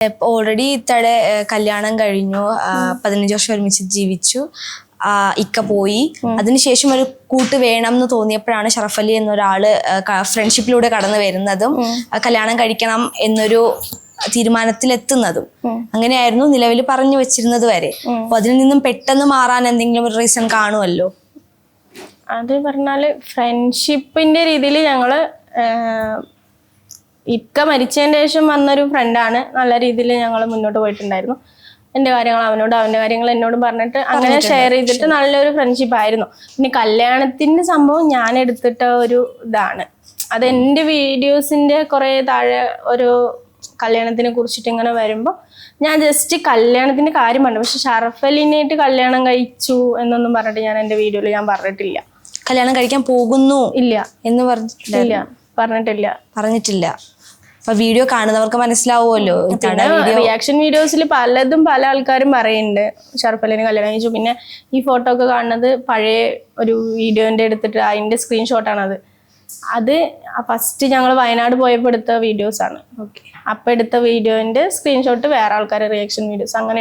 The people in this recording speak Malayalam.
ഓൾറെഡി ഇത്തടെ കല്യാണം കഴിഞ്ഞു, 15 വർഷം ഒരുമിച്ച് ജീവിച്ചു. ഇക്ക പോയി. അതിനുശേഷം ഒരു കൂട്ട് വേണം എന്ന് തോന്നിയപ്പോഴാണ് ഷറഫ് അലി എന്നൊരാള് ഫ്രണ്ട്ഷിപ്പിലൂടെ കടന്നു വരുന്നതും കല്യാണം കഴിക്കണം എന്നൊരു തീരുമാനത്തിലെത്തുന്നതും. അങ്ങനെയായിരുന്നു നിലവിൽ പറഞ്ഞു വെച്ചിരുന്നത് വരെ. അപ്പൊ അതിൽ നിന്നും പെട്ടെന്ന് മാറാൻ എന്തെങ്കിലും ഒരു റീസൺ കാണുമല്ലോ? അത് പറഞ്ഞാല് ഫ്രണ്ട്ഷിപ്പിന്റെ രീതിയിൽ ഞങ്ങള് ഇക്ക മരിച്ചതിന് ശേഷം വന്നൊരു ഫ്രണ്ടാണ്. നല്ല രീതിയിൽ ഞങ്ങൾ മുന്നോട്ട് പോയിട്ടുണ്ടായിരുന്നു. എൻ്റെ കാര്യങ്ങൾ അവനോട്, അവൻ്റെ കാര്യങ്ങൾ എന്നോടും പറഞ്ഞിട്ട് അങ്ങനെ ഷെയർ ചെയ്തിട്ട് നല്ലൊരു ഫ്രണ്ട്ഷിപ്പ് ആയിരുന്നു. പിന്നെ കല്യാണത്തിൻ്റെ സംഭവം ഞാൻ എടുത്തിട്ട ഒരു ഇതാണ്. അത് എൻ്റെ വീഡിയോസിൻ്റെ കുറേ താഴെ ഒരു കല്യാണത്തിനെ കുറിച്ചിട്ട് ഇങ്ങനെ വരുമ്പോൾ ഞാൻ ജസ്റ്റ് കല്യാണത്തിൻ്റെ കാര്യം പറഞ്ഞു. പക്ഷെ ഷറഫ് അലിനായിട്ട് കല്യാണം കഴിച്ചു എന്നൊന്നും പറഞ്ഞിട്ട് ഞാൻ എൻ്റെ വീഡിയോയിൽ ഞാൻ പറഞ്ഞിട്ടില്ല. കല്യാണം കഴിക്കാൻ പോകുന്നു ഇല്ല എന്ന് പറഞ്ഞിട്ടില്ല. അപ്പൊ വീഡിയോ കാണുന്നവർക്ക് മനസ്സിലാവുമല്ലോ. റിയാക്ഷൻ വീഡിയോസിൽ പലതും പല ആൾക്കാരും പറയുന്നുണ്ട് ഷറഫ് അലിനെ കല്യാണം കഴിച്ചു. പിന്നെ ഈ ഫോട്ടോ ഒക്കെ കാണുന്നത് പഴയ ഒരു വീഡിയോന്റെ എടുത്തിട്ട് അതിന്റെ സ്ക്രീൻഷോട്ടാണ്. അത് ഫസ്റ്റ് ഞങ്ങൾ വയനാട് പോയപ്പോൾ എടുത്ത വീഡിയോസ് ആണ്. അപ്പൊ എടുത്ത വീഡിയോന്റെ സ്ക്രീൻഷോട്ട് വേറെ ആൾക്കാരെ റിയാക്ഷൻ വീഡിയോസ് അങ്ങനെ